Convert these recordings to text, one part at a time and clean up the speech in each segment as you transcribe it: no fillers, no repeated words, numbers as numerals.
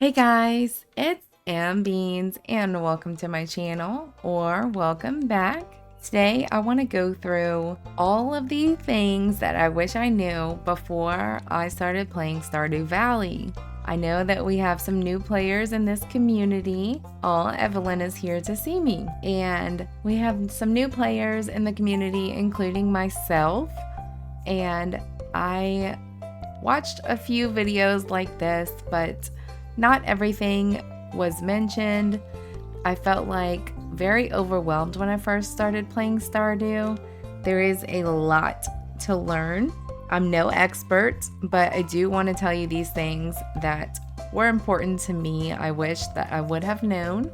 Hey guys, it's Beans and welcome to my channel, or welcome back. Today I want to go through all of the things that I wish I knew before I started playing Stardew Valley. I know that we have some new players in this community. Evelyn is here to see me. And we have some new players in the community, including myself. And I watched a few videos like this, but not everything was mentioned. I felt like very overwhelmed when I first started playing Stardew. There is a lot to learn. I'm no expert, but I do want to tell you these things that were important to me. I wish that I would have known.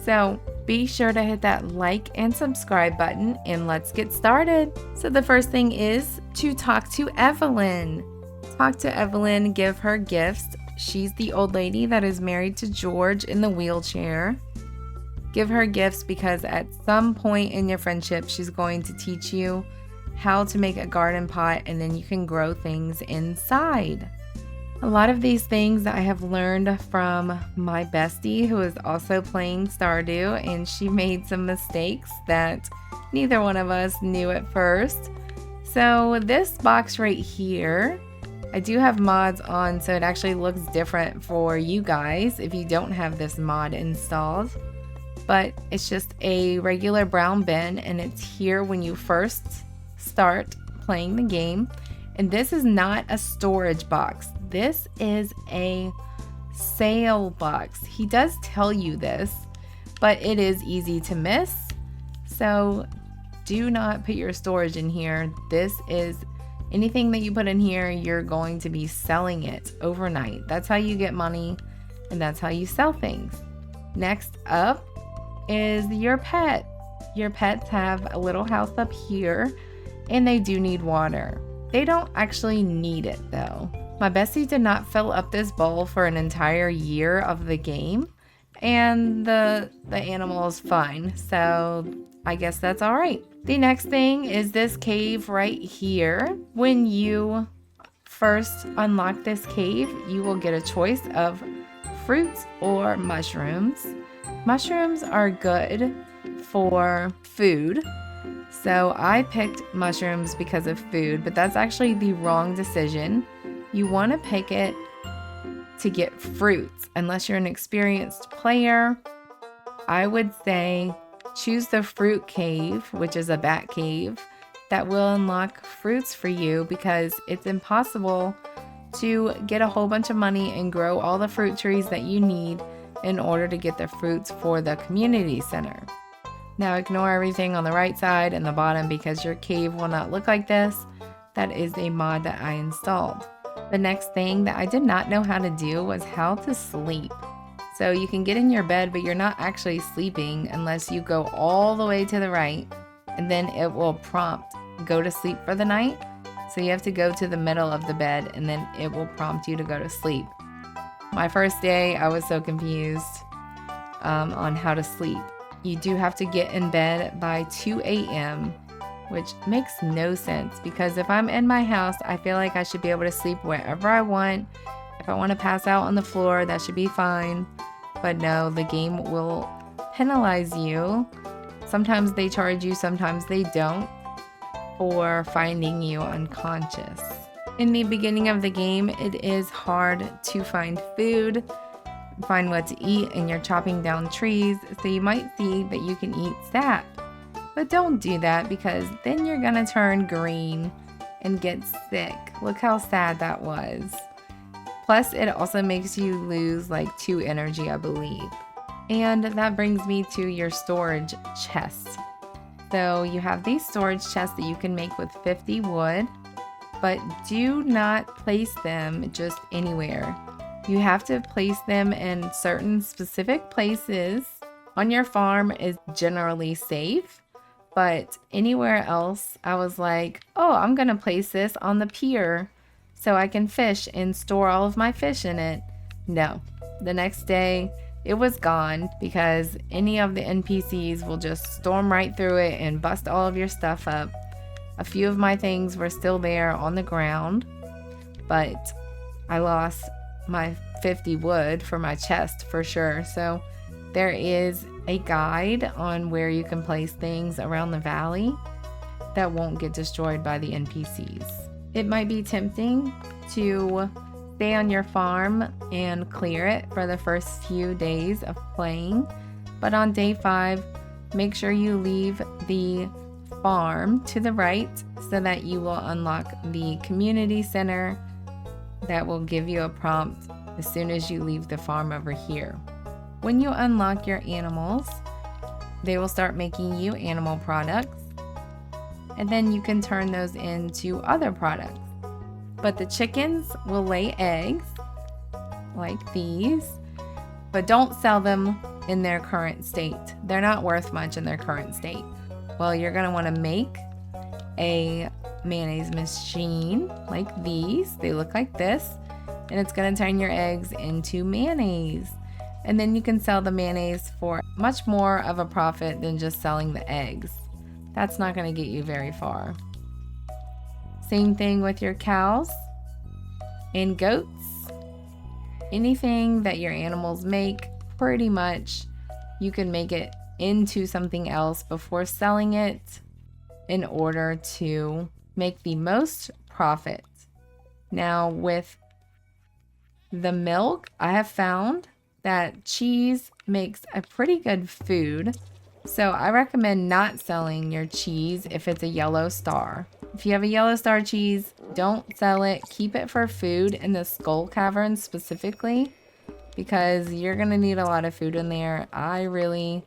So be sure to hit that like and subscribe button and let's get started. So the first thing is to talk to Evelyn. Talk to Evelyn, give her gifts. She's the old lady that is married to George in the wheelchair. Give her gifts because at some point in your friendship, she's going to teach you how to make a garden pot, and then you can grow things inside. A lot of these things I have learned from my bestie who is also playing Stardew, and she made some mistakes that neither one of us knew at first. So this box right here, I do have mods on, so it actually looks different for you guys if you don't have this mod installed. But it's just a regular brown bin, and it's here when you first start playing the game. And this is not a storage box. This is a sale box. He does tell you this, but it is easy to miss. So do not put your storage in here. This is anything that you put in here, you're going to be selling it overnight. That's how you get money, and that's how you sell things. Next up is your pet. Your pets have a little house up here, and they do need water. They don't actually need it though. My bestie did not fill up this bowl for an entire year of the game, and the animal is fine, so I guess that's all right. The next thing is this cave right here. When you first unlock this cave, you will get a choice of fruits or mushrooms. Mushrooms are good for food. So I picked mushrooms because of food, but that's actually the wrong decision. You want to pick it to get fruits. Unless you're an experienced player, I would say choose the fruit cave, which is a bat cave, that will unlock fruits for you because it's impossible to get a whole bunch of money and grow all the fruit trees that you need in order to get the fruits for the community center. Now ignore everything on the right side and the bottom because your cave will not look like this. That is a mod that I installed. The next thing that I did not know how to do was how to sleep. So you can get in your bed, but you're not actually sleeping unless you go all the way to the right, and then it will prompt go to sleep for the night. So you have to go to the middle of the bed, and then it will prompt you to go to sleep. My first day, I was so confused on how to sleep. You do have to get in bed by 2 a.m., which makes no sense because if I'm in my house, I feel like I should be able to sleep wherever I want. If I want to pass out on the floor, that should be fine. But no, the game will penalize you. Sometimes they charge you, sometimes they don't, for finding you unconscious. In the beginning of the game, it is hard to find food, find what to eat, and you're chopping down trees, so you might see that you can eat sap. But don't do that because then you're gonna turn green and get sick. Look how sad that was. Plus, it also makes you lose like 2 energy, I believe. And that brings me to your storage chest. So you have these storage chests that you can make with 50 wood, but do not place them just anywhere. You have to place them in certain specific places. On your farm is generally safe, but anywhere else, I was like, oh, I'm gonna place this on the pier so I can fish and store all of my fish in it. No, the next day it was gone because any of the NPCs will just storm right through it and bust all of your stuff up. A few of my things were still there on the ground, but I lost my 50 wood for my chest for sure. So there is a guide on where you can place things around the valley that won't get destroyed by the NPCs. It might be tempting to stay on your farm and clear it for the first few days of playing, but on day 5, make sure you leave the farm to the right so that you will unlock the community center that will give you a prompt as soon as you leave the farm over here. When you unlock your animals, they will start making you animal products, and then you can turn those into other products. But the chickens will lay eggs like these, but don't sell them in their current state. They're not worth much in their current state. Well, you're going to want to make a mayonnaise machine like these. They look like this, and it's going to turn your eggs into mayonnaise. And then you can sell the mayonnaise for much more of a profit than just selling the eggs. That's not going to get you very far. Same thing with your cows and goats. Anything that your animals make, pretty much you can make it into something else before selling it in order to make the most profit. Now with the milk, I have found that cheese makes a pretty good food. So I recommend not selling your cheese if it's a yellow star. If you have a yellow star cheese, don't sell it. Keep it for food in the skull caverns specifically, because you're gonna need a lot of food in there. I really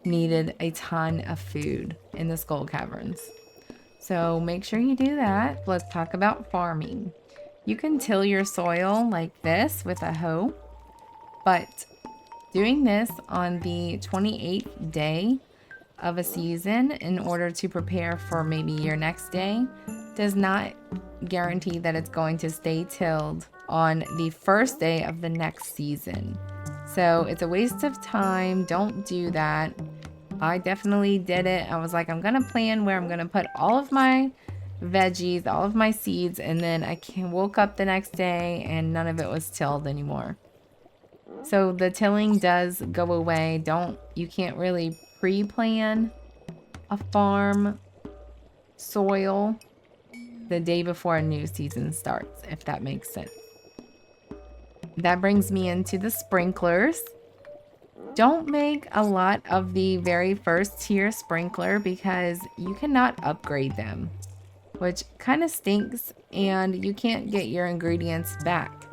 needed a ton of food in the skull caverns. So make sure you do that. Let's talk about farming. You can till your soil like this with a hoe, but doing this on the 28th day of a season in order to prepare for maybe your next day does not guarantee that it's going to stay tilled on the first day of the next season. So it's a waste of time. Don't do that. I definitely did it. I was like, I'm gonna plan where I'm gonna put all of my veggies, all of my seeds, and then I woke up the next day and none of it was tilled anymore. So the tilling does go away. You can't really pre-plan a farm soil the day before a new season starts, if that makes sense. That brings me into the sprinklers. Don't make a lot of the very first tier sprinkler because you cannot upgrade them, which kind of stinks, and you can't get your ingredients back.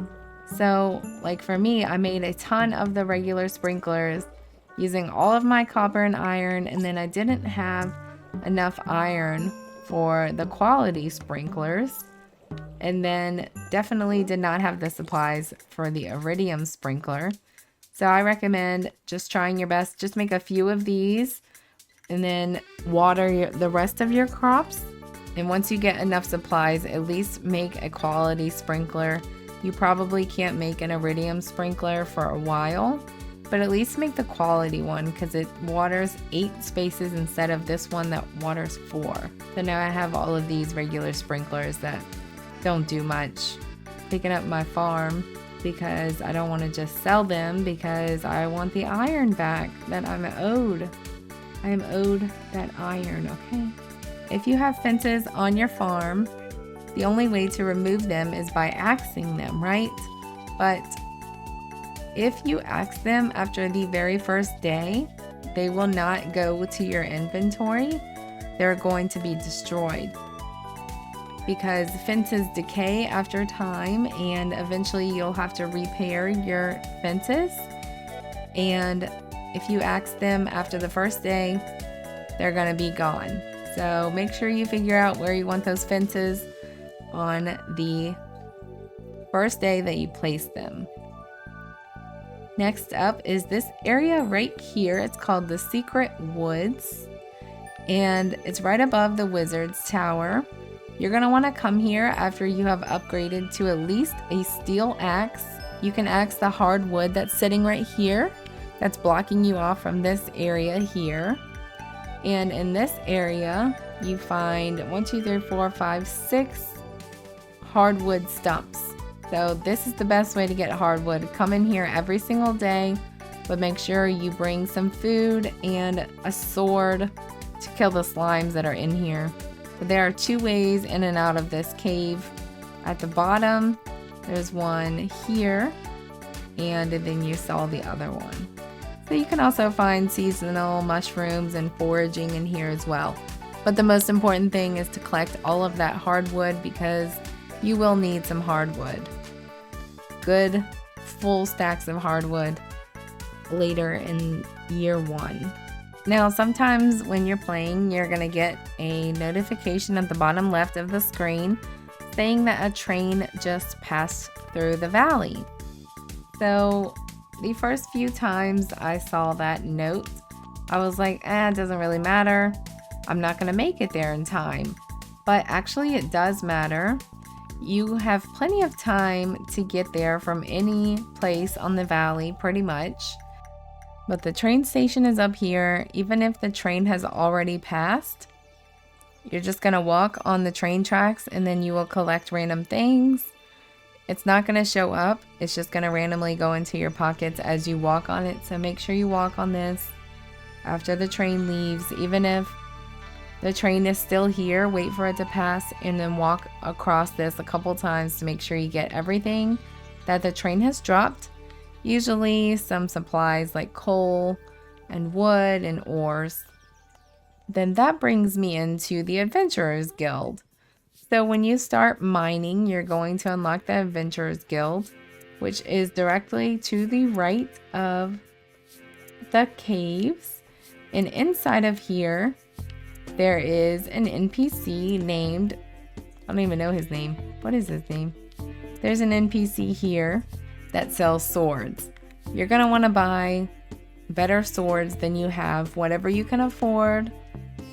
So like for me, I made a ton of the regular sprinklers using all of my copper and iron, and then I didn't have enough iron for the quality sprinklers, and then definitely did not have the supplies for the iridium sprinkler. So I recommend just trying your best. Just make a few of these and then water the rest of your crops. And once you get enough supplies, at least make a quality sprinkler. You probably can't make an iridium sprinkler for a while, but at least make the quality one because it waters 8 spaces instead of this one that waters 4. So now I have all of these regular sprinklers that don't do much. Picking up my farm because I don't want to just sell them because I want the iron back that I'm owed. I am owed that iron, okay? If you have fences on your farm, the only way to remove them is by axing them, right? But if you axe them after the very first day, they will not go to your inventory. They're going to be destroyed because fences decay after time, and eventually you'll have to repair your fences. And if you axe them after the first day, they're going to be gone. So make sure you figure out where you want those fences on the first day that you place them. Next up is this area right here. It's called the Secret Woods, and it's right above the Wizard's Tower. You're going to want to come here after you have upgraded to at least a steel axe. You can axe the hardwood that's sitting right here, that's blocking you off from this area here. And in this area, you find 1, 2, 3, 4, 5, 6 hardwood stumps. So this is the best way to get hardwood. Come in here every single day, but make sure you bring some food and a sword to kill the slimes that are in here. But there are 2 ways in and out of this cave. At the bottom, there's one here, and then you saw the other one. So you can also find seasonal mushrooms and foraging in here as well. But the most important thing is to collect all of that hardwood because you will need some hardwood. Good full stacks of hardwood later in year 1. Now, sometimes when you're playing, you're gonna get a notification at the bottom left of the screen saying that a train just passed through the valley. So the first few times I saw that note, I was like, it doesn't really matter. I'm not gonna make it there in time. But actually it does matter. You have plenty of time to get there from any place on the valley, pretty much. But the train station is up here. Even if the train has already passed, you're just gonna walk on the train tracks and then you will collect random things. It's not gonna show up. It's just gonna randomly go into your pockets as you walk on it. So make sure you walk on this after the train leaves. Even if the train is still here, wait for it to pass and then walk across this a couple times to make sure you get everything that the train has dropped. Usually some supplies like coal and wood and ores. Then that brings me into the Adventurers Guild. So when you start mining, you're going to unlock the Adventurers Guild, which is directly to the right of the caves. And inside of here, there is an NPC named, I don't even know his name. What is his name? There's an NPC here that sells swords. You're gonna wanna buy better swords than you have, whatever you can afford,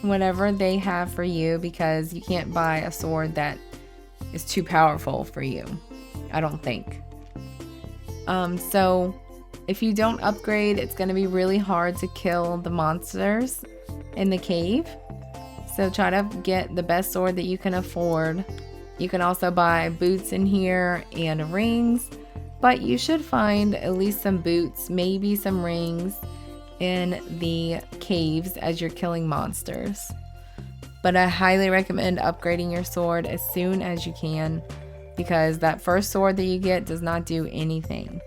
whatever they have for you, because you can't buy a sword that is too powerful for you, I don't think. So if you don't upgrade, it's gonna be really hard to kill the monsters in the cave. So try to get the best sword that you can afford. You can also buy boots in here and rings, but you should find at least some boots, maybe some rings in the caves as you're killing monsters. But I highly recommend upgrading your sword as soon as you can, because that first sword that you get does not do anything.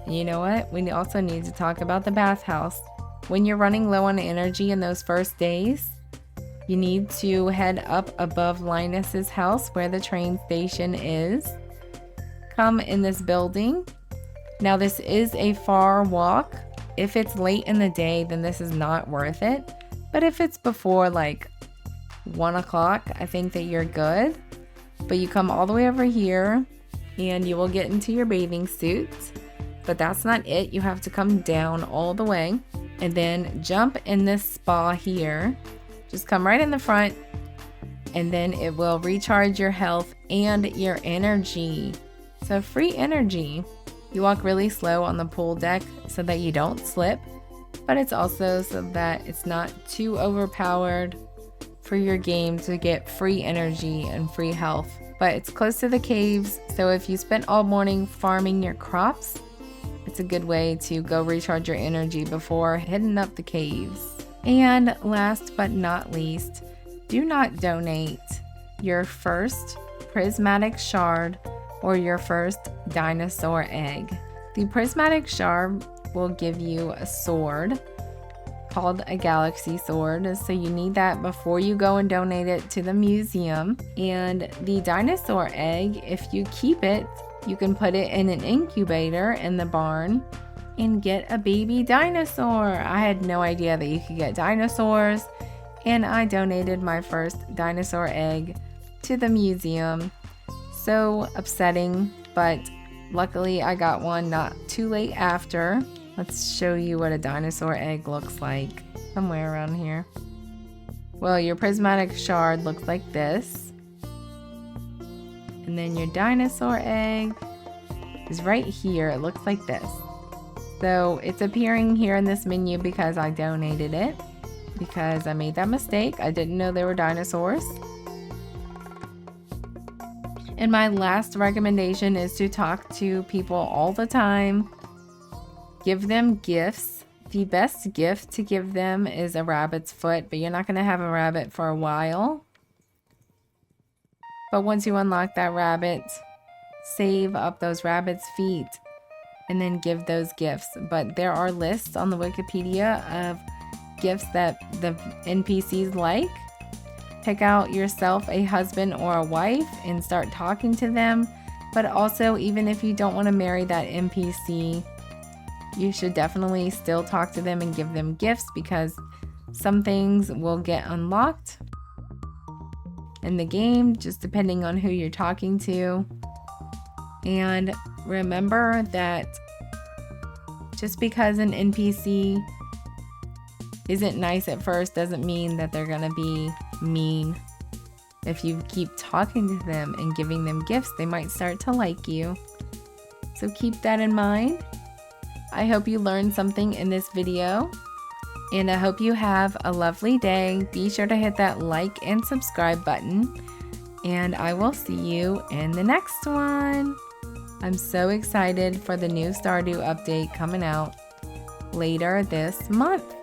And you know what? We also need to talk about the bathhouse. When you're running low on energy in those first days, you need to head up above Linus's house where the train station is. Come in this building. Now this is a far walk. If it's late in the day, then this is not worth it. But if it's before like 1 o'clock, I think that you're good. But you come all the way over here and you will get into your bathing suit. But that's not it. You have to come down all the way and then jump in this spa here. Just come right in the front and then it will recharge your health and your energy. So free energy. You walk really slow on the pool deck so that you don't slip, but it's also so that it's not too overpowered for your game to get free energy and free health. But it's close to the caves, so if you spent all morning farming your crops, it's a good way to go recharge your energy before heading up the caves. And last but not least, do not donate your first prismatic shard or your first dinosaur egg. The prismatic shard will give you a sword called a galaxy sword, so you need that before you go and donate it to the museum. And the dinosaur egg, if you keep it, you can put it in an incubator in the barn and get a baby dinosaur. I had no idea that you could get dinosaurs, and I donated my first dinosaur egg to the museum. So upsetting, but luckily I got one not too late after. Let's show you what a dinosaur egg looks like, somewhere around here. Well, your prismatic shard looks like this. And then your dinosaur egg is right here. It looks like this. So it's appearing here in this menu because I donated it, because I made that mistake. I didn't know there were dinosaurs. And my last recommendation is to talk to people all the time. Give them gifts. The best gift to give them is a rabbit's foot, but you're not going to have a rabbit for a while. But once you unlock that rabbit, save up those rabbit's feet and then give those gifts. But there are lists on the Wikipedia of gifts that the NPCs like. Pick out yourself a husband or a wife and start talking to them. But also, even if you don't want to marry that NPC, you should definitely still talk to them and give them gifts, because some things will get unlocked in the game, just depending on who you're talking to. And remember that just because an NPC isn't nice at first doesn't mean that they're gonna be mean. If you keep talking to them and giving them gifts, they might start to like you. So keep that in mind. I hope you learned something in this video, and I hope you have a lovely day. Be sure to hit that like and subscribe button, and I will see you in the next one. I'm so excited for the new Stardew update coming out later this month.